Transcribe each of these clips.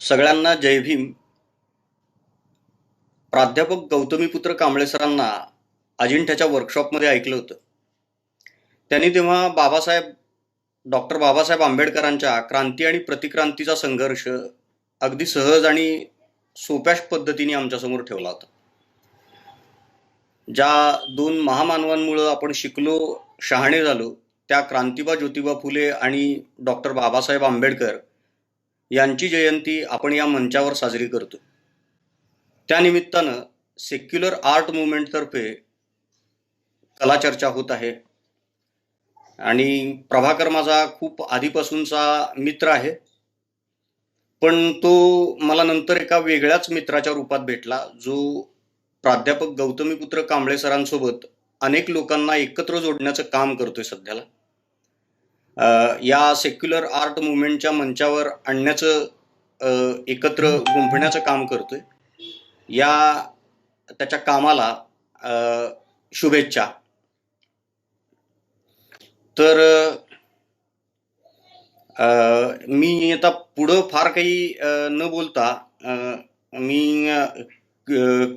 सगळ्यांना जय भीम. प्राध्यापक गौतमीपुत्र कांबळे सरांना अजिंठ्याच्या वर्कशॉपमध्ये ऐकलं होतं. त्यांनी तेव्हा डॉक्टर बाबासाहेब आंबेडकरांच्या क्रांती आणि प्रतिक्रांतीचा संघर्ष अगदी सहज आणि सोप्या पद्धतीने आमच्यासमोर ठेवला होता. ज्या दोन महामानवांमुळे आपण शिकलो, शहाणे झालो, त्या क्रांतिबा ज्योतिबा फुले आणि डॉक्टर बाबासाहेब आंबेडकर यांची जयंती आपण या मंचावर साजरी करतो. त्यानिमित्तानं सेक्युलर आर्ट मुवमेंटतर्फे कलाचर्चा होत आहे. आणि प्रभाकर माझा खूप आधीपासूनचा मित्र आहे, पण तो मला नंतर एका वेगळ्याच मित्राच्या रूपात भेटला, जो प्राध्यापक गौतमीपुत्र कांबळे सरांसोबत अनेक लोकांना एकत्र जोडण्याचं काम करतोय सध्याला. या सेक्युलर आर्ट मुवमेंटच्या मंचावर आणण्याचं, एकत्र गुंफण्याचं काम करतोय. त्याच्या कामाला शुभेच्छा. तर मी आता पुढं फार काही न बोलता मी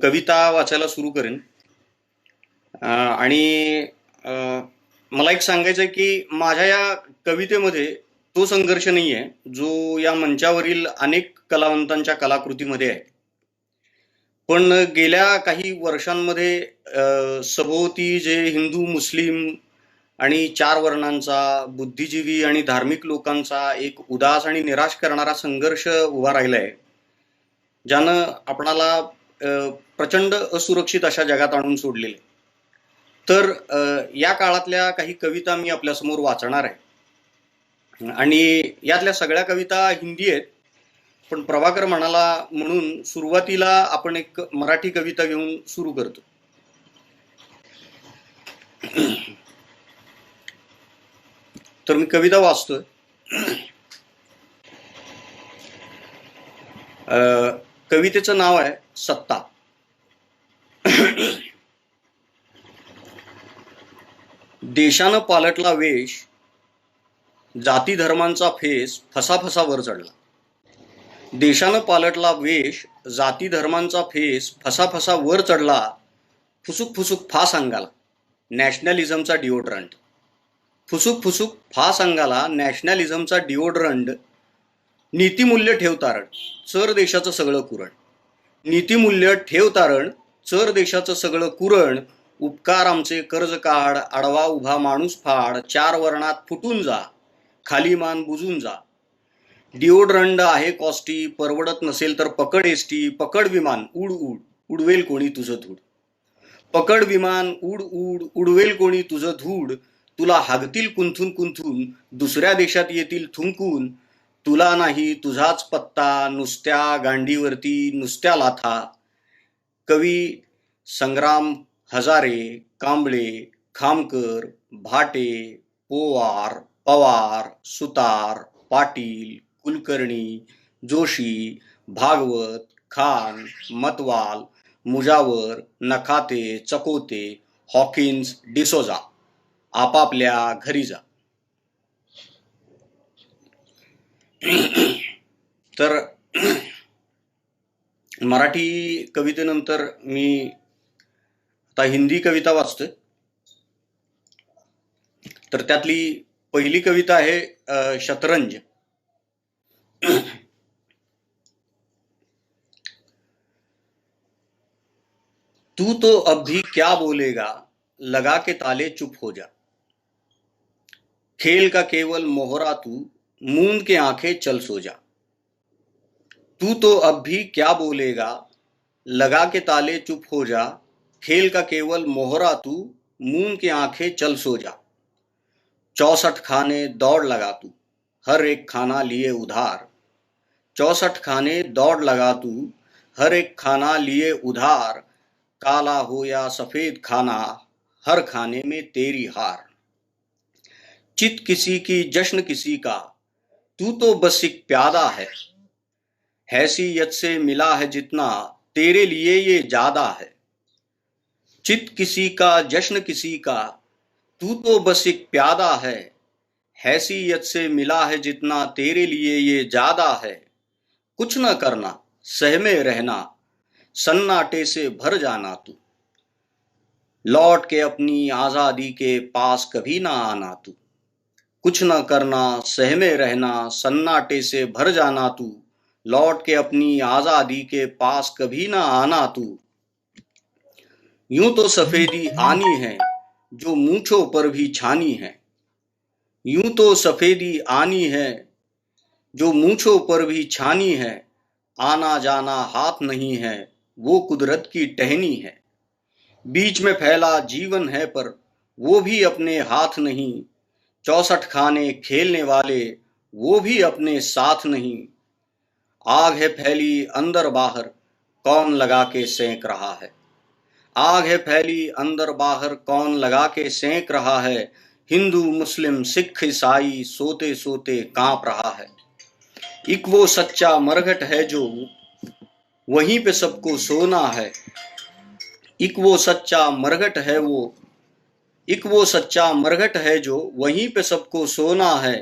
कविता वाचायला सुरू करेन. आणि मला एक सांगायचं आहे की माझ्या या कवितेमध्ये तो संघर्ष नाही आहे जो या मंचावरील अनेक कलावंतांच्या कलाकृतीमध्ये आहे. पण गेल्या काही वर्षांमध्ये सभोवती जे हिंदू, मुस्लिम आणि चार वर्णांचा, बुद्धिजीवी आणि धार्मिक लोकांचा एक उदास आणि निराश करणारा संघर्ष उभा राहिला आहे, ज्यानं आपणाला प्रचंड असुरक्षित अशा जगात आणून सोडलेले. तर या काळातल्या काही कविता मी आपल्यासमोर वाचणार आहे. आणि यातल्या सगळ्या कविता हिंदी आहेत, पण प्रभाकर म्हणाला म्हणून सुरुवातीला आपण एक मराठी कविता घेऊन सुरू करतो. तर मी कविता वाचतोय. कवितेचं नाव आहे सत्ता. देशानं पालटला वेश, जाती धर्मांचा फेस फसा वर चढला. देशानं पालटला वेश, जाती धर्मांचा फेस फसा वर चढला. फुसूक फास अंगाला नॅशनलिझमचा डिओड्रंट. फुसूक फास अंगाला नॅशनलिझमचा डिओड्रंट. नीतिमूल्य ठेव तारण, चर देशाचं सगळं कुरण. नीतिमूल्य ठेव तारण, चर देशाचं सगळं कुरण. उपकार आमचे कर्ज काढ, आडवा उभा माणूस फाड. चार वर्णात फुटून जा, खाली मान बुजून जा. डिओड्रंड आहे कॉस्टी, परवडत नसेल तर पकड एसटी. पकड विमान उड उड, उडवेल कोणी तुझं धूड. पकड विमान उड उड, उडवेल कोणी तुझं धूड. तुला हागतील कुंथून दुसऱ्या देशात येतील थुंकून. तुला नाही तुझाच पत्ता, नुसत्या गांडीवरती नुसत्या लाथा. कवी संग्राम हजारे, कांबळे, खामकर, भाटे, पोवार, पवार, सुतार, पाटील, कुलकर्णी, जोशी, भागवत, खान, मतवाल, मुजावर, नखाते, चकोते, हॉकिन्स, डिसोजा आपापल्या घरी जा. तर मराठी कवितेनंतर मी आता हिंदी कविता वाचतोय. तर त्यातली पहिली कविता आहे शतरंज. तू तो अब भी क्या बोलेगा, लगा के ताले चुप हो जा. खेल का केवल मोहरा तू, मूंद के आंखें चल सो जा. तू तो अब भी क्या बोलेगा, लगा के ताले चुप हो जा. खेल का केवल मोहरा तू, मूंद के आंखें चल सो जा. 64 खाने दौड़ लगा तू, हर एक खाना लिए उधार. 64 खाने दौड़ लगा तू, हर एक खाना लिए उधार. काला हो या सफेद खाना, हर खाने में तेरी हार. चित किसी की जश्न किसी का, तू तो बस एक प्यादा है. हैसियत से मिला है जितना, तेरे लिए ये ज्यादा है. चित किसी का जश्न किसी का, तू तो बस एक प्यादा है. हैसियत से मिला है जितना, तेरे लिए ये ज्यादा है. कुछ न करना सहमे रहना, सन्नाटे से भर जाना तू, लौट के अपनी आजादी के पास कभी ना आना तू। कुछ न करना सहमे रहना, सन्नाटे से भर जाना तू, लौट के अपनी आजादी के पास कभी ना आना तू। यूं तो सफेदी आनी है जो मूंछों पर भी छानी है, यूं तो सफेदी आनी है जो मूंछों पर भी छानी है, आना जाना हाथ नहीं है वो कुदरत की टहनी है। बीच में फैला जीवन है पर वो भी अपने हाथ नहीं, 64 खाने खेलने वाले वो भी अपने साथ नहीं। आग है फैली अंदर बाहर कौन लगा के सेंक रहा है, आग है फैली अंदर बाहर कौन लगा के सेंक रहा है। हिंदू मुस्लिम सिख ईसाई सोते सोते कांप रहा है। एक वो सच्चा मरघट है जो वहीं पे सबको सोना है, एक वो सच्चा मरघट है एक वो सच्चा मरघट है जो वहीं पे सबको सोना है।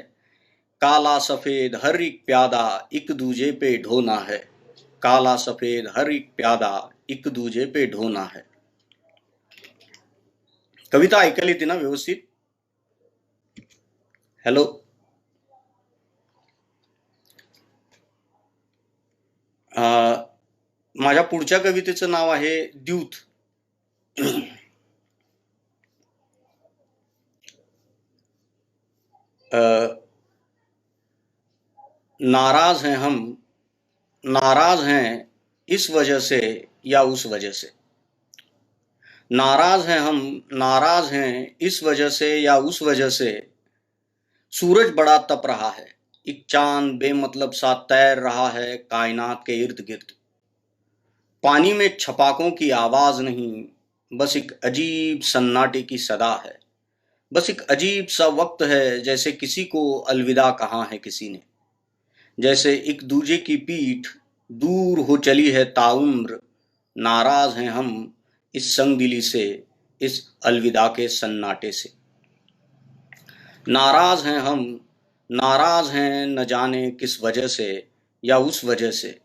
काला सफेद हर एक प्यादा एक दूजे पे ढोना है, काला सफेद हर एक प्यादा एक दूजे पे ढोना है। कविता ऐकली ती ना व्यवस्थित? हॅलो, माझ्या पुढच्या कवितेचं नाव आहे द्यूत. नाराज हैं हम, नाराज हैं इस वजह से या उस वजह से, नाराज हैं हम, नाराज हैं इस वजह से या उस वजह से। सूरज बड़ा तप रहा है, एक चांद बेमतलब सा तैर रहा है कायनात के इर्द गिर्द। पानी में छपाकों की आवाज नहीं, बस एक अजीब सन्नाटे की सदा है। बस एक अजीब सा वक्त है जैसे किसी को अलविदा कहा है किसी ने, जैसे एक दूजे की पीठ दूर हो चली है ताउम्र। नाराज हैं हम इस संगदिली से, इस अलविदा के सन्नाटे से। नाराज हैं हम, नाराज हैं न जाने किस वजह से या उस वजह से।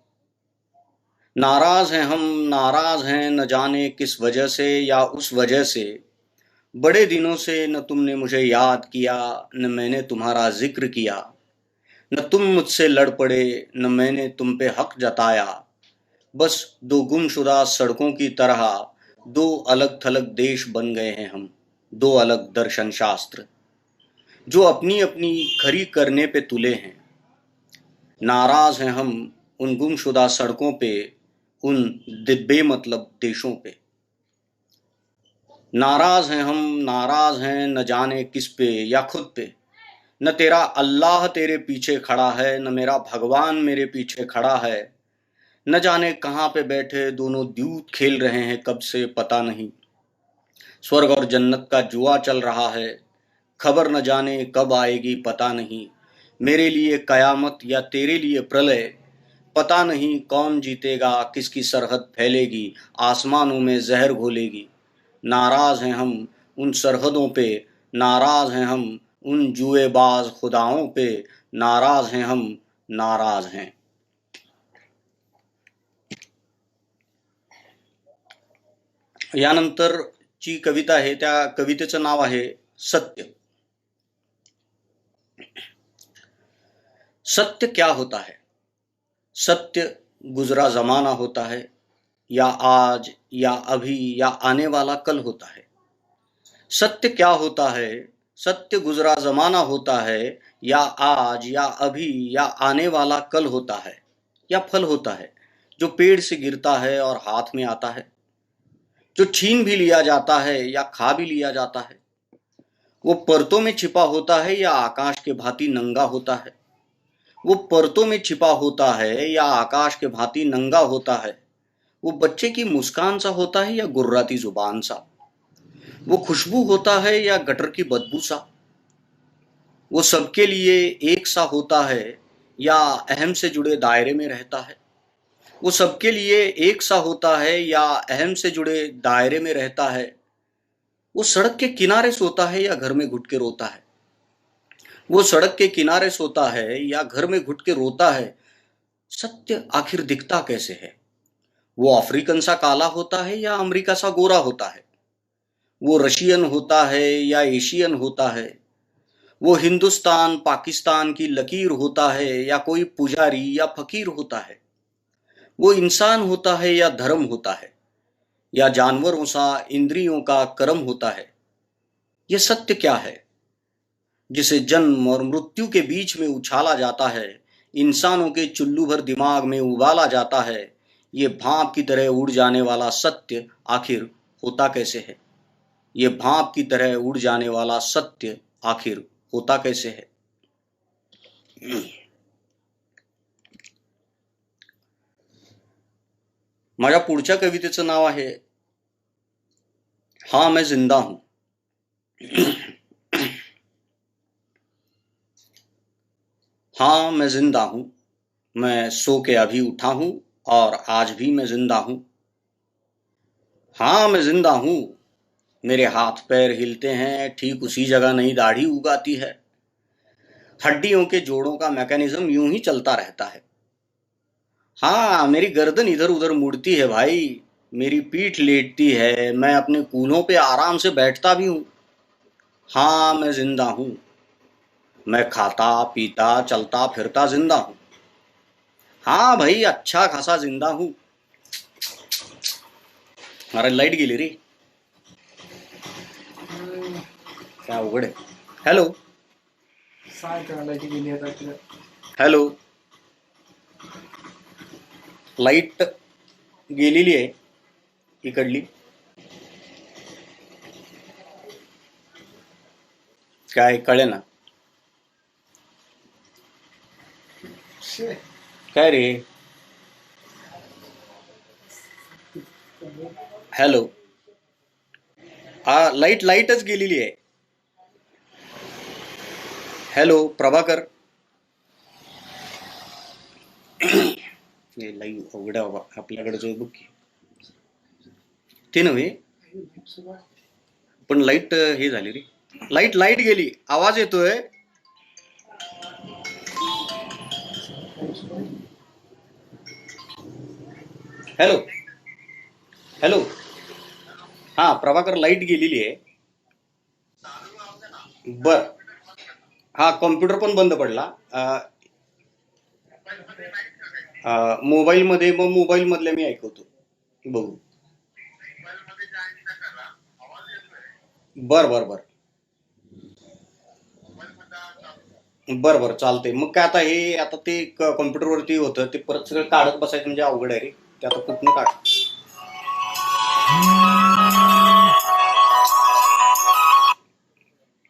नाराज हैं हम, नाराज हैं न जाने किस वजह से या उस वजह से। बड़े दिनों से न तुमने मुझे याद किया न मैंने तुम्हारा जिक्र किया, न तुम मुझसे लड़ पड़े न मैंने तुम पे हक जताया। बस दो गुमशुदा सड़कों की तरह दो अलग थलग देश बन गए हैं हम, दो अलग दर्शन शास्त्र जो अपनी अपनी खरी करने पे तुले हैं। नाराज हैं हम उन गुमशुदा सड़कों पे, उन बेमतलब देशों पे। नाराज हैं हम, नाराज हैं न जाने किस पे या खुद पे। न तेरा अल्लाह तेरे पीछे खड़ा है न मेरा भगवान मेरे पीछे खड़ा है। न जाने कहाँ पे बैठे दोनों द्यूत खेल रहे हैं कब से पता नहीं। स्वर्ग और जन्नत का जुआ चल रहा है, खबर न जाने कब आएगी पता नहीं। मेरे लिए कयामत या तेरे लिए प्रलय, पता नहीं कौन जीतेगा किसकी सरहद फैलेगी आसमानों में जहर घोलेगी। नाराज हैं हम उन सरहदों पे, नाराज हैं हम उन जुएबाज खुदाओं पे, नाराज हैं हम, नाराज हैं। यानंतरची कविता आहे, त्या कवितेचं नाव आहे सत्य. सत्य क्या होता है? सत्य गुजरा जमाना होता है या आज या अभी या आने वाला कल होता है। सत्य क्या होता है? सत्य गुजरा जमाना होता है या आज या अभी या आने वाला कल होता है, या फल होता है जो पेड़ से गिरता है और हाथ में आता है, जो छीन भी लिया जाता है या खा भी लिया जाता है। वो परतों में छिपा होता है या आकाश के भांति नंगा होता है। वो परतों में छिपा होता है या आकाश के भांति नंगा होता है। वो बच्चे की मुस्कान सा होता है या गुर्राती जुबान सा। वो खुशबू होता है या गटर की बदबू सा। वो सबके लिए एक सा होता है या अहम से जुड़े दायरे में रहता है। वो सबके लिए एक सा होता है या अहम से जुड़े दायरे में रहता है। वो सड़क के किनारे सोता है या घर में घुट के रोता है। वो सड़क के किनारे सोता है या घर में घुट के रोता है। सत्य आखिर दिखता कैसे है? वो अफ्रीकन सा काला होता है या अमेरिका सा गोरा होता है? वो रशियन होता है या एशियन होता है? वो हिंदुस्तान पाकिस्तान की लकीर होता है या कोई पुजारी या फकीर होता है? वो इंसान होता है या धर्म होता है, या जानवरों सा इंद्रियों का कर्म होता है? यह सत्य क्या है जिसे जन्म और मृत्यु के बीच में उछाला जाता है, इंसानों के चुल्लू भर दिमाग में उबाला जाता है? ये भाप की तरह उड़ जाने वाला सत्य आखिर होता कैसे है? ये भाप की तरह उड़ जाने वाला सत्य आखिर होता कैसे है? माझ्या पुढच्या कवितेचं नाव आहे हाँ मैं जिंदा हूं. हाँ मैं जिंदा हूं, मैं सो के अभी उठा हूं और आज भी मैं जिंदा हूं. हाँ मैं जिंदा हूं, मेरे हाथ पैर हिलते हैं, ठीक उसी जगह नई दाढ़ी उगाती है. हड्डियों के जोड़ों का मैकेनिज्म यूं ही चलता रहता है. हाँ मेरी गर्दन इधर उधर मुड़ती है भाई, मेरी पीठ लेटती है, मैं अपने कूल्हों पे आराम से बैठता भी हूँ. हाँ मैं जिंदा हूँ, मैं खाता पीता चलता फिरता जिंदा हूँ. हाँ भाई अच्छा खासा जिंदा हूँ. अरे लाईट गेली रे, काय अवघड आहे. हॅलो लाईट गेली आता आपल्या. हॅलो, लाईट गेलेली आहे इकडली. काय कळे ना. शे. काय रे. हॅलो, हा लाईटच गेलेली आहे. हॅलो प्रभाकर. हे लाईव्ह अवघड आहे बाबा, आपल्याकडे जो बघ की. ते नव्हे, पण लाईट हे झाली रे. लाईट गेली, आवाज येतोय. हॅलो हॅलो, हा प्रभाकर लाईट गेलेली आहे. बर, हा कॉम्प्युटर पण बंद पडला. मोबाईल मध्ये, मग मोबाईल मधल्या मी ऐकवतो, बघू. बर बर बर बर बर चालतंय. मग काय आता हे, आता ते कॉम्प्युटर वरती होतं ते परत सगळं काढत बसायचं म्हणजे अवघड आहे रे. ते आता कुठनं काढ.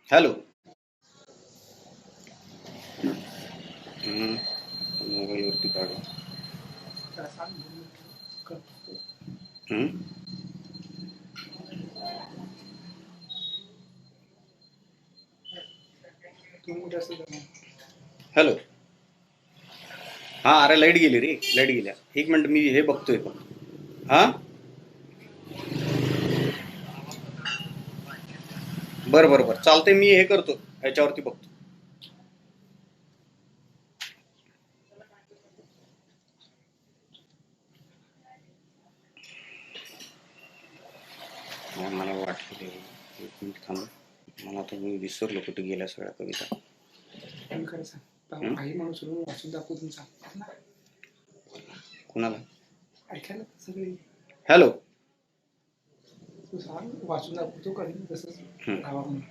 हॅलो, मोबाईल वरती काढू. हॅलो, हा अरे लाईट गेली रे, लाईट गेल्या. एक मिनिट मी हे बघतोय फक्त. हा बर बर बर चालतंय, मी हे करतो, ह्याच्यावरती बघतो. मला वाटलं एक मिनिट थांब, मला तर मी विसरलो कुठे गेल्या सगळ्या कविता. काही माणूस वाचून दाखवून तुमचा कुणाला ऐकायला सगळे. हॅलो, तू सांग वाचून दाखवतो कधी तसंच राहावा म्हणून.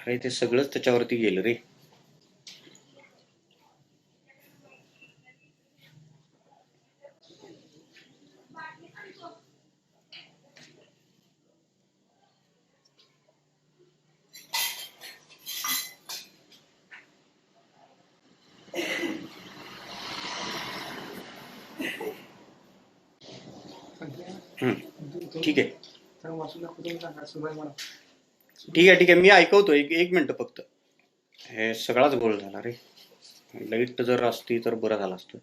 अरे ते सगळंच त्याच्यावरती गेलं रे. ठीक आहे वाचून दाखवतो सांगा सुभाष मला. ठीक आहे मी ऐकवतो. एक मिनिट फक्त. हे सगळाच गोळ झाला रे. लाईट जर असती तर बरं झालं असतं.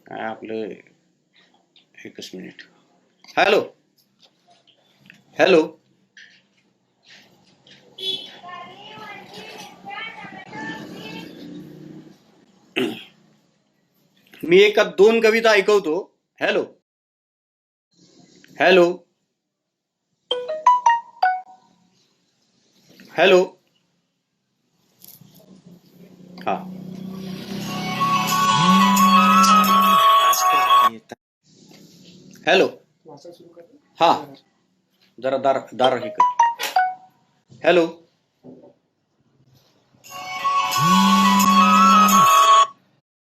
काय आपलं एकच मिनिट. Hello hello. मी एका 2 कविता ऐकवतो. Hello hello hello. हा हॅलो. वाचा सुरू कर. हा जरा दार दार हे कर. हॅलो.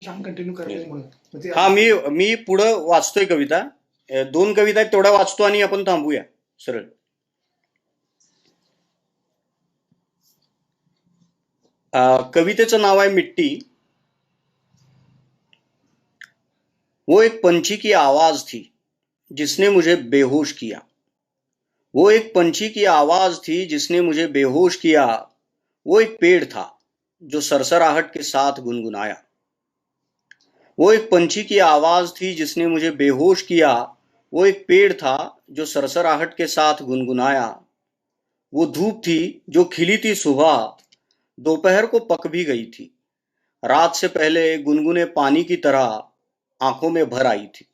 सांग कंटिन्यू करायचं म्हणून म्हणजे हा मी पुढं वाचतोय कविता. 2 कविता आहेत तेवढ्या वाचतो आणि आपण थांबूया सरळ. कवितेचं नाव आहे मिट्टी. वो एक पंछी की आवाज थी जिसने मुझे बेहोश किया. वो एक पंछी की आवाज थी जिसने मुझे बेहोश किया. वो एक पेड़ था जो सरसराहट के साथ गुनगुनाया. वो एक पंछी की आवाज थी जिसने मुझे बेहोश किया. वो एक पेड़ था जो सरसराहट के साथ गुनगुनाया. वो धूप थी जो खिली थी सुबह, दोपहर को पक भी गई थी. रात से पहले गुनगुने पानी की तरह आंखों में भर आई थी.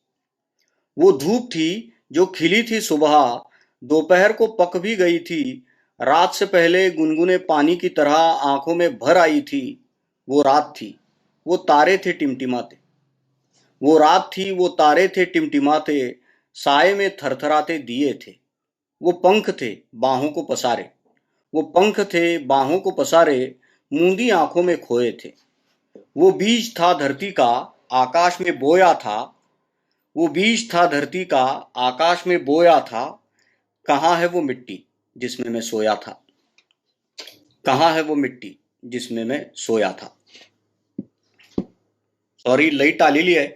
वो धूप थी जो खिली थी सुबह, दोपहर को पक भी गई थी. रात से पहले गुनगुने पानी की तरह आंखों में भर आई थी. वो रात थी, वो तारे थे टिमटिमाते. वो रात थी, वो तारे थे टिमटिमाते. साए में थरथराते दिए थे. वो पंख थे बाहों को पसारे. वो पंख थे बाहों को पसारे, मूंदी आंखों में खोए थे. वो बीज था धरती का, आकाश में बोया था. वो बीज था धरती का, आकाश में बोया था. कहाँ है वो मिट्टी जिसमें मैं सोया था. कहाँ है वो मिट्टी जिसमें मैं सोया था. सॉरी लाईट आलेली आहे.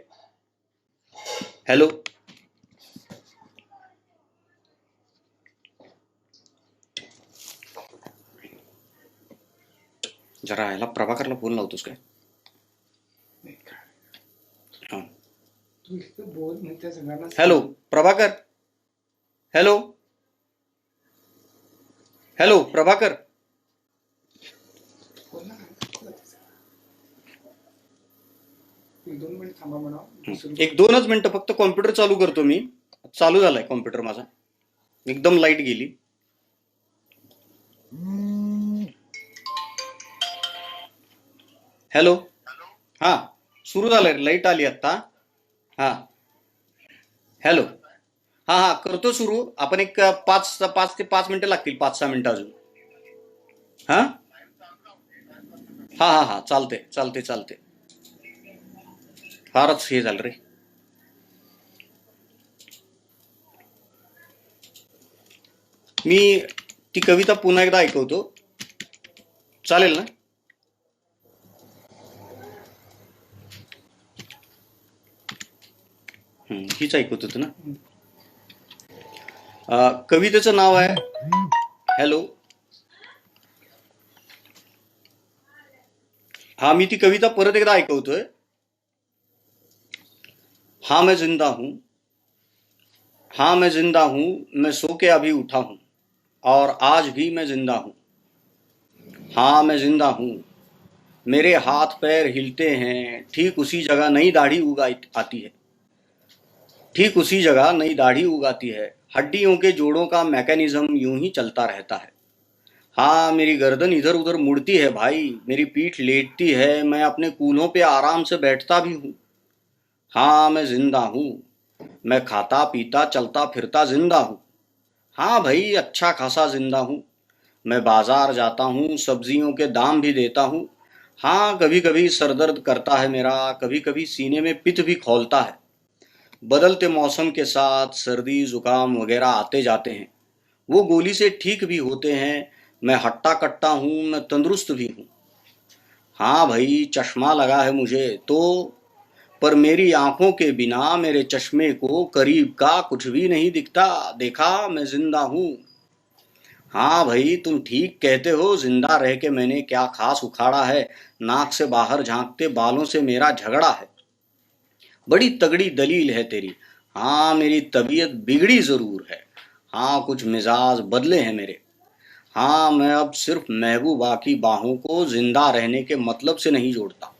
हॅलो. जरा ह्याला प्रभाकरला फोन लावतोस काय. हा. तू इतकं बोल मग त्या सगळ्यांना hello Prabhakar. Hello hello Prabhakar. बोल ना. 1-2 मिनिट थांबा म्हणा. एक 2च मिनिटं फक्त. कॉम्प्युटर चालू करतो मी. चालू झालाय कॉम्प्युटर माझा. एकदम लाईट गेली. हॅलो. हा सुरू झालंय. लाईट आली आता. हा हॅलो. हा हा करतो सुरू. आपण एक 5 ते 5 मिनिटं लागतील. 5-6 मिनिटं अजून. हा हा हा हा चालते चालते चालते. फारच हे झालं रे. मी ती कविता पुन्हा एकदा ऐकवतो. चालेल ना. हीच ऐकवत होतो ना. कवितेचं नाव आहे हॅलो. हा मी ती कविता परत एकदा ऐकवतोय. हाँ मैं जिंदा हूं. हाँ मैं जिंदा हूं. मैं सो के अभी उठा हूं और आज भी मैं जिंदा हूं. हाँ मैं जिंदा हूं. मेरे हाथ पैर हिलते हैं. ठीक उसी जगह नई दाढ़ी उगा आती है. ठीक उसी जगह नई दाढ़ी उगाती है. हड्डियों के जोड़ों का मैकेनिज्म यूं ही चलता रहता है. हाँ मेरी गर्दन इधर उधर मुड़ती है भाई. मेरी पीठ लेटती है. मैं अपने कूल्हों पे आराम से बैठता भी हूँ. हाँ मैं जिंदा हूँ. मैं खाता पीता चलता फिरता जिंदा हूँ. हाँ भाई अच्छा खासा जिंदा हूँ. मैं बाजार जाता हूँ, सब्जियों के दाम भी देता हूँ. हाँ कभी कभी सरदर्द करता है मेरा. कभी कभी सीने में पित्त भी खौलता है. बदलते मौसम के साथ सर्दी जुकाम वगैरह आते जाते हैं. वो गोली से ठीक भी होते हैं. मैं हट्टा कट्टा हूँ. मैं तंदुरुस्त भी हूँ. हाँ भाई चश्मा लगा है मुझे तो, पर मेरी आंखों के बिना मेरे चश्मे को करीब का कुछ भी नहीं दिखता. देखा मैं जिंदा हूँ. हाँ भाई, तुम ठीक कहते हो। जिंदा रह के मैंने क्या खास उखाड़ा है, नाक से बाहर झांकते बालों से मेरा झगड़ा है। बड़ी तगड़ी दलील है तेरी। हाँ, मेरी तबीयत बिगड़ी जरूर है। हाँ, कुछ मिजाज बदले हैं मेरे। हाँ, मैं अब सिर्फ महबूबा की बाहों को जिंदा रहने के मतलब से नहीं जोड़ता।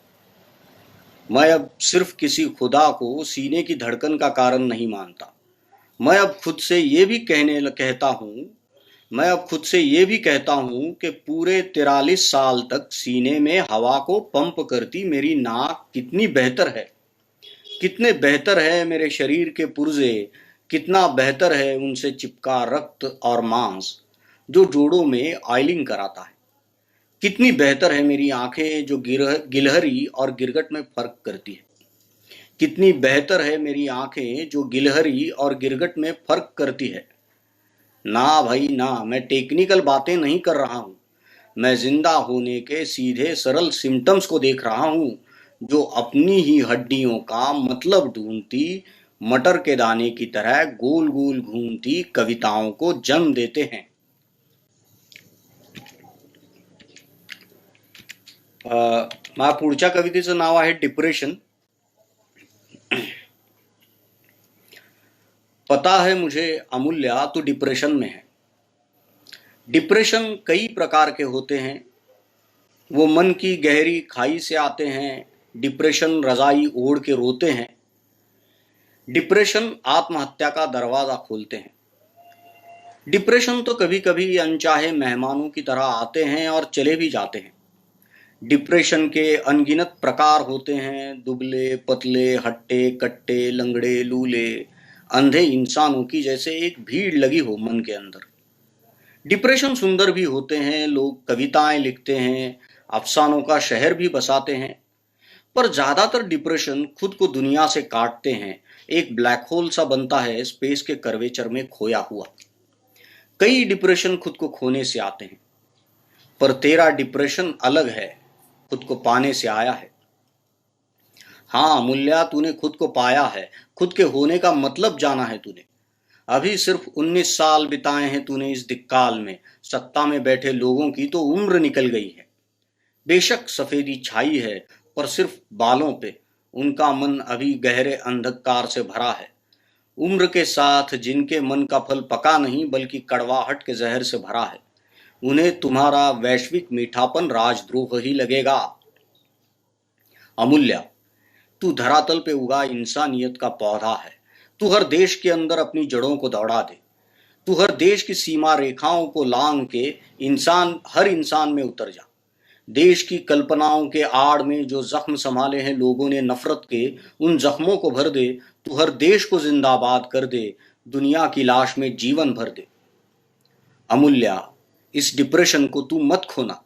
मैं अब सिर्फ किसी खुदा को सीने की धड़कन का कारण नहीं मानता। मैं अब खुद से ये भी कहता हूँ मैं अब खुद से ये भी कहता हूँ कि पूरे 43 साल तक सीने में हवा को पंप करती मेरी नाक कितनी बेहतर है। कितने बेहतर है मेरे शरीर के पुर्जे। कितना बेहतर है उनसे चिपका रक्त और मांस जो जोड़ों में ऑयलिंग कराता है। कितनी बेहतर है मेरी आंखें जो गिलहरी और गिरगट में फर्क करती है। कितनी बेहतर है मेरी आंखें जो गिलहरी और गिरगट में फर्क करती है। ना भाई ना, मैं टेक्निकल बातें नहीं कर रहा हूँ। मैं जिंदा होने के सीधे सरल सिम्टम्स को देख रहा हूँ, जो अपनी ही हड्डियों का मतलब ढूंढती मटर के दाने की तरह गोल गोल घूमती कविताओं को जन्म देते हैं। माझ्या पुढच्या कवितेचं नाव आहे डिप्रेशन. पता है मुझे अमूल्या, तू डिप्रेशन में है. डिप्रेशन कई प्रकार के होते हैं. वो मन की गहरी खाई से आते हैं. डिप्रेशन रजाई ओढ़ के रोते हैं. डिप्रेशन आत्महत्या का दरवाजा खोलते हैं. डिप्रेशन तो कभी कभी अनचाहे मेहमानों की तरह आते हैं और चले भी जाते हैं. डिप्रेशन के अनगिनत प्रकार होते हैं. दुबले पतले हट्टे कट्टे लंगड़े लूले अंधे इंसानों की जैसे एक भीड़ लगी हो मन के अंदर. डिप्रेशन सुंदर भी होते हैं. लोग कविताएं लिखते हैं, अफसानों का शहर भी बसाते हैं. पर ज्यादातर डिप्रेशन खुद को दुनिया से काटते हैं. एक ब्लैक होल सा बनता है स्पेस के कर्वेचर में खोया हुआ. कई डिप्रेशन खुद को खोने से आते हैं, पर तेरा डिप्रेशन अलग है, खुद को पाने से आया है. हाँ मूल्या, तूने खुद को पाया है. खुद के होने का मतलब जाना है तूने. अभी सिर्फ 19 साल बिताए हैं तूने इस दिक्काल में. सत्ता में बैठे लोगों की तो उम्र निकल गई है. बेशक सफेदी छाई है, पर सिर्फ बालों पे. उनका मन अभी गहरे अंधकार से भरा है. उम्र के साथ जिनके मन का फल पका नहीं बल्कि कड़वाहट के जहर से भरा है, उन्हें तुम्हारा वैश्विक मीठापन राजद्रोह ही लगेगा. अमूल्या, तू धरातल पे उगा इंसानियत का पौधा है. तू हर देश के अंदर अपनी जड़ों को दौड़ा दे. तू हर देश की सीमा रेखाओं को लांग के हर इंसान में उतर जा. देश की कल्पनाओं के आड़ में जो जख्म संभाले हैं लोगों ने नफरत के, उन जख्मों को भर दे. तू हर देश को जिंदाबाद कर दे. दुनिया की लाश में जीवन भर दे. अमूल्या, इस डिप्रेशन को तू मत खोना,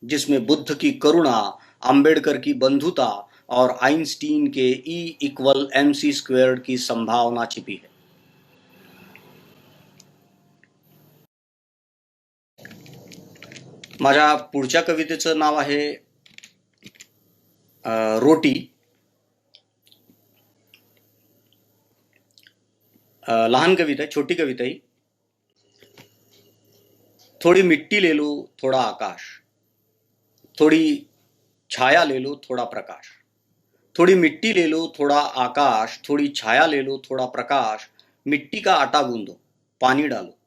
जिसमें बुद्ध की करुणा, अंबेडकर की बंधुता और आइंस्टीन के E=mc² की संभावना छिपी है. माझ्या पुढच्या कवितेचं नाव आहे रोटी. लहान कविता है, छोटी कविता ही. थोड़ी मिट्टी ले लो थोड़ा आकाश, थोड़ी छाया ले लो थोड़ा प्रकाश. थोड़ी मिट्टी ले लो थोड़ा आकाश, थोड़ी छाया ले लो थोड़ा प्रकाश. मिट्टी का आटा गूंदो, पानी डालो,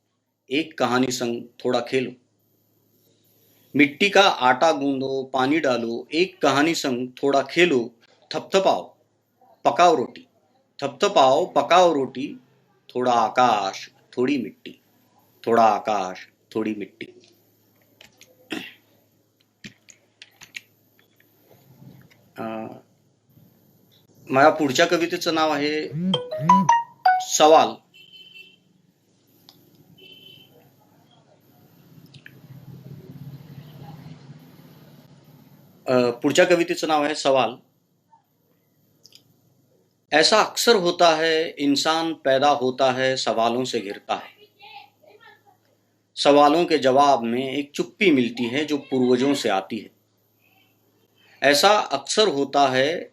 एक कहानी संग थोड़ा खेलो. मिट्टी का आटा गूंदो, पानी डालो, एक कहानी संग थोड़ा खेलो. थपथपाओ पकाओ रोटी, थपथपाओ पकाओ रोटी. थोड़ा आकाश थोड़ी मिट्टी, थोड़ा आकाश थोड़ी मिट्टी. माझ्या पुढच्या कवितेचं नाव आहे सवाल. पुढच्या कवितेचं नाव आहे सवाल. ऐसा अक्सर होता है, इंसान पैदा होता है सवालों से घिरता है. सवालों के जवाब में एक चुप्पी मिलती है जो पूर्वजों से आती है. ऐसा अक्सर होता है,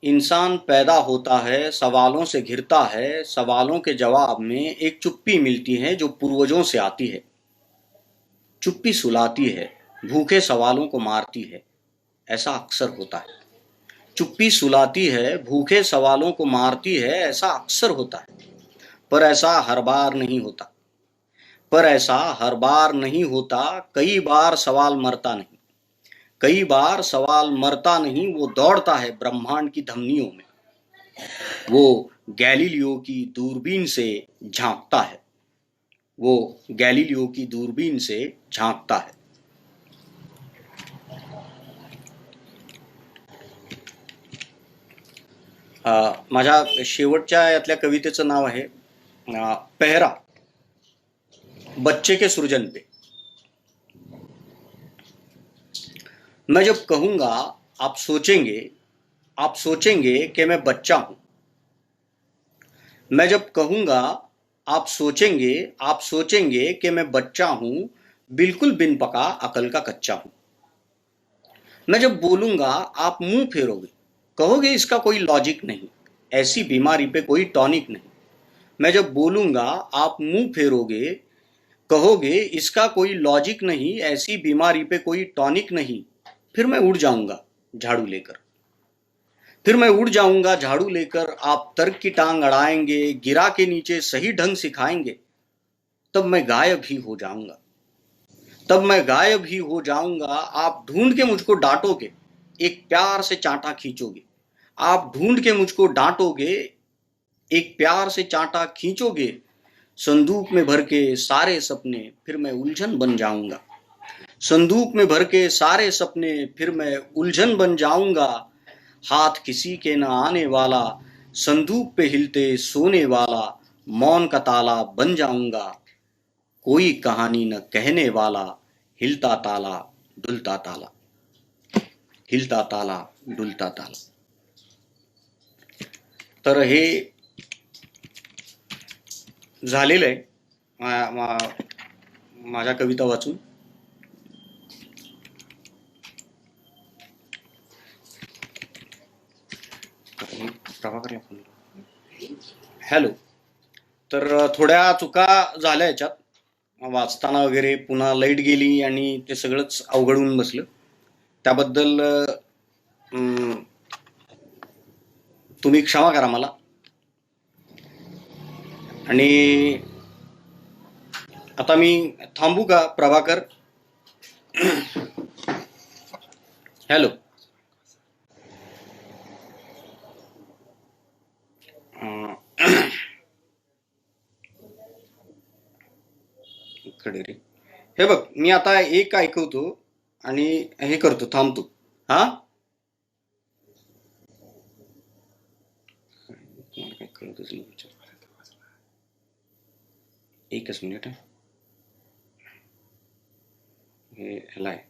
इंसान पैदा होता है सवालों से घिरता है. सवालों के जवाब में एक चुप्पी मिलती है जो पूर्वजों से आती है. चुप्पी सुलाती है, भूखे सवालों को मारती है, ऐसा अक्सर होता है। चुप्पी सुलाती है, भूखे सवालों को मारती है, ऐसा अक्सर होता है। पर ऐसा हर बार नहीं होता, पर ऐसा हर बार नहीं होता। कई बार सवाल मरता नहीं, कई बार सवाल मरता नहीं। वो दौड़ता है ब्रह्मांड की धमनियों में, वो गैलीलियो की दूरबीन से झांकता है, वो गैलीलियो की दूरबीन से झांकता है। माझ्या शेवटच्या यातल्या कवितेचं नाव आहे पेहरा, बच्चे के सृजन पे। मैं जब कहूंगा आप सोचेंगे, आप सोचेंगे कि मैं बच्चा हूं। मैं जब कहूंगा आप सोचेंगे, आप सोचेंगे कि मैं बच्चा हूं, बिल्कुल बिन पका अकल का कच्चा हूं। मैं जब बोलूंगा आप मुंह फेरोगे, कहोगे इसका कोई लॉजिक नहीं, ऐसी बीमारी पे कोई टॉनिक नहीं। मैं जब बोलूंगा आप मुंह फेरोगे, कहोगे इसका कोई लॉजिक नहीं, ऐसी बीमारी पे कोई टॉनिक नहीं। फिर मैं उड़ जाऊंगा झाड़ू लेकर, फिर मैं उड़ जाऊंगा झाड़ू लेकर। आप तर्क की टांग अड़ाएंगे, गिरा के नीचे सही ढंग सिखाएंगे। तब मैं गायब ही हो जाऊंगा, तब मैं गायब ही हो जाऊंगा। आप ढूंढ के मुझको डांटोगे, एक प्यार से चांटा खींचोगे। आप ढूंढ के मुझको डांटोगे, एक प्यार से चांटा खींचोगे। संदूक में भर के सारे सपने, फिर मैं उलझन बन जाऊंगा। संदूक में भर के सारे सपने, फिर मैं उलझन बन जाऊंगा। हाथ किसी के न आने वाला, संदूक पे हिलते सोने वाला, मौन का ताला बन जाऊंगा। कोई कहानी न कहने वाला, हिलता ताला डुलता ताला, हिलता ताला डुलता ताला। तर हे झालेलं आहे माझ्या कविता वाचून। प्रभाकरला फोन, हॅलो। तर थोड्या चुका झाल्या याच्यात वाचताना वगैरे, पुन्हा लाईट गेली आणि ते सगळंच अवघड होऊन बसलं। त्याबद्दल तुम्ही क्षमा करा मला। आणि आता मी थांबू का प्रभाकर? हॅलो, कडे रे, हे बघ मी आता एक ऐकवतो आणि हे करतो, थांबतो। हा, काय कळतच नाही, एकच मिनिट आहे, हे ह्याला आहे।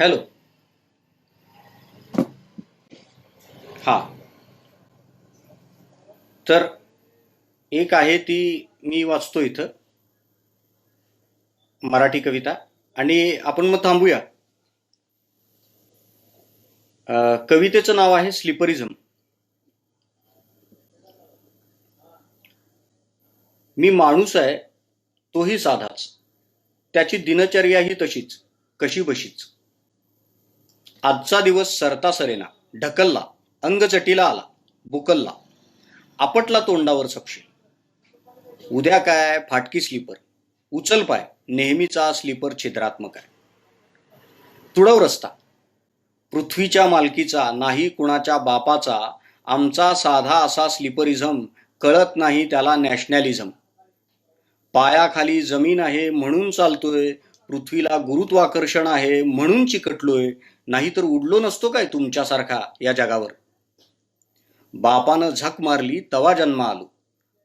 हॅलो, हा, तर एक आहे ती मी वाचतो इथं, मराठी कविता, आणि आपण मग थांबूया। कवितेचं नाव आहे स्लिपरिझम। मी माणूस आहे तोही साधाच, त्याची दिनचर्याही तशीच, कशी बशीच। आजचा दिवस सरता सरेना, ढकलला, अंग चटीला आला, बुकलला, आपटला तोंडावर सपशे। उद्या काय फाटकी स्लीपर, उचल पाय, नेहमीचा स्लीपर छिद्रात्मक आहे। तुडव रस्ता, पृथ्वीच्या मालकीचा नाही कुणाच्या बापाचा, आमचा साधा असा स्लीपरिझम, कळत नाही त्याला नॅशनॅलिझम। पायाखाली जमीन आहे म्हणून चालतोय, पृथ्वीला गुरुत्वाकर्षण आहे म्हणून चिकटलोय, नाहीतर उडलो नसतो काय तुमच्यासारखा या जगावर। बापानं झक मारली तवा जन्म आलो,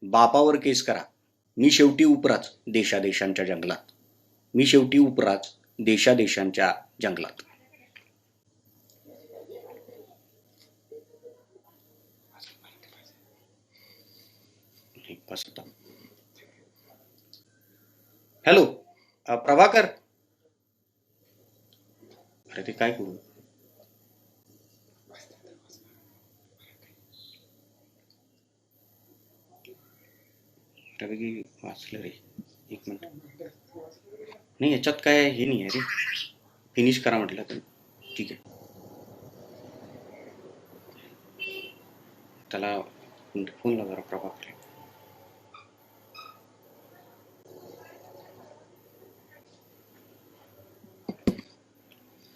बापावर केस करा, मी शेवटी उपराच देशादेशांच्या जंगलात, मी शेवटी उपराच देशादेशांच्या जंगलात। हॅलो, प्रभाकर, अरे ते काय करू, बऱ्यापैकी वाचलं रे. एक मिनिट. नाही याच्यात काय हे नाही आहे रे. फिनिश करा म्हटलं तर ठीक आहे. त्याला फोन लावा प्रभाकर.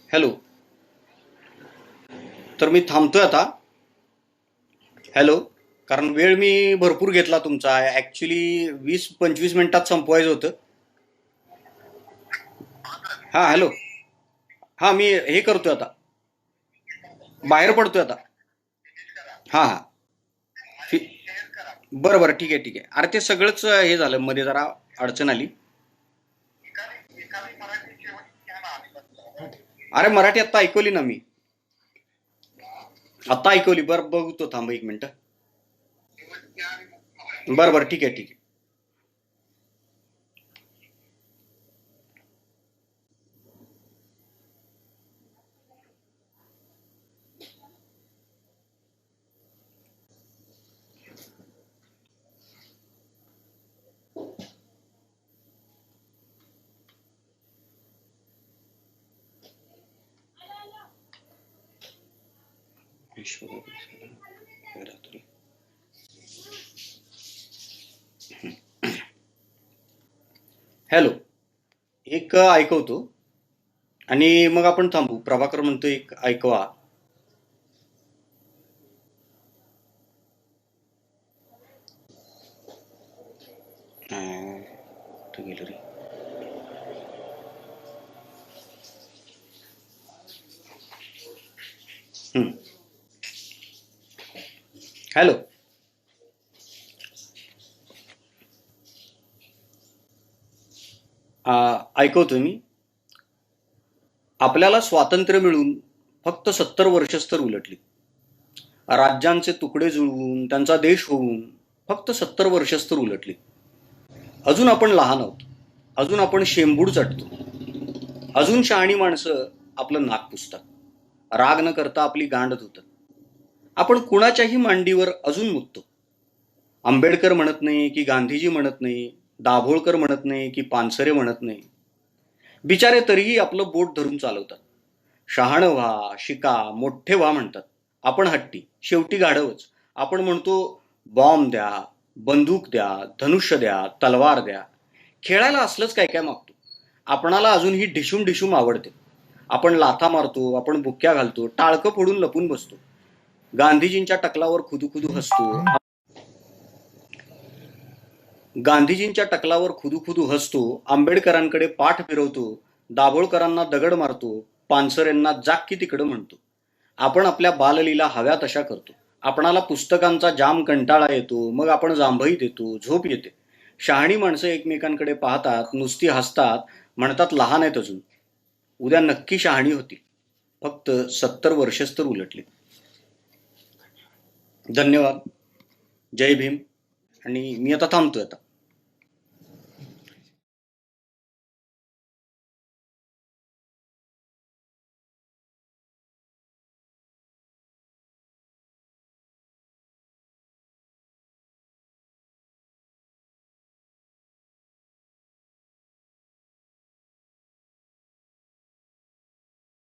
हॅलो. तर मी थांबतोय आता. हॅलो. कारण वेळ मी भरपूर घेतला तुमचा. ॲक्च्युली 20-25 मिनिटात संपवायचं होतं. हां हॅलो. हां मी हे करतोय आता, बाहेर पडतोय आता. हां हां. बरं बरं ठीक आहे ठीक आहे. अरे ते सगळंच हे झालं, मध्ये जरा अडचण आली. अरे मराठी आत्ता ऐकवली ना मी, आत्ता ऐकवली. बरं बघतो, थांब एक मिनिट. बरं बरं ठीक आहे ठीक आहे. हॅलो. एक ऐकवतो आणि मग आपण थांबू. प्रभाकर म्हणतो एक ऐकवा. कुठं गेलं रे. हॅलो. ऐकवतो मी. आपल्याला स्वातंत्र्य मिळून फक्त 70 वर्षच तर उलटली. राज्यांचे तुकडे जुळवून त्यांचा देश होऊन फक्त 70 वर्षच तर उलटली. अजून आपण लहान आहोत. अजून आपण शेंबूड चटतो. अजून शहाणी माणसं आपलं नाक पुसतात. राग न करता आपली गांड धुतात. आपण कुणाच्याही मांडीवर अजून मुततो. आंबेडकर म्हणत नाही की गांधीजी म्हणत नाही, दाभोळकर म्हणत नाही की पानसरे म्हणत नाही. बिचारे तरीही आपलं बोट धरून चालवतात. शहाणं व्हा, शिका, मोठे व्हा म्हणतात. आपण हट्टी, शेवटी गाढवच. आपण म्हणतो बॉम्ब द्या, बंदूक द्या, धनुष्य द्या, तलवार द्या. खेळायला असलंच काय काय मागतो. आपणाला अजूनही ढिशूम ढिशूम आवडते. आपण लाथा मारतो, आपण बुक्क्या घालतो, टाळकं फोडून लपून बसतो. गांधीजींच्या टकलावर खुदू हसतो. गांधीजींच्या टकलावर खुदू हसतो. आंबेडकरांकडे पाठ फिरवतो. दाभोळकरांना दगड मारतो. पानसरेंना जाग तिकडं म्हणतो. आपण आपल्या बाललीला हव्या तशा करतो. आपणाला पुस्तकांचा जाम कंटाळा येतो. मग आपण जांभई देतो. झोप येते. शहाणी माणसं एकमेकांकडे पाहतात, नुसती हसतात, म्हणतात लहान आहेत अजून. उद्या नक्की शहाणी होती. फक्त 70 वर्षच तर उलटली. धन्यवाद. जय भीम. आणि मी आता थांबतोय आता.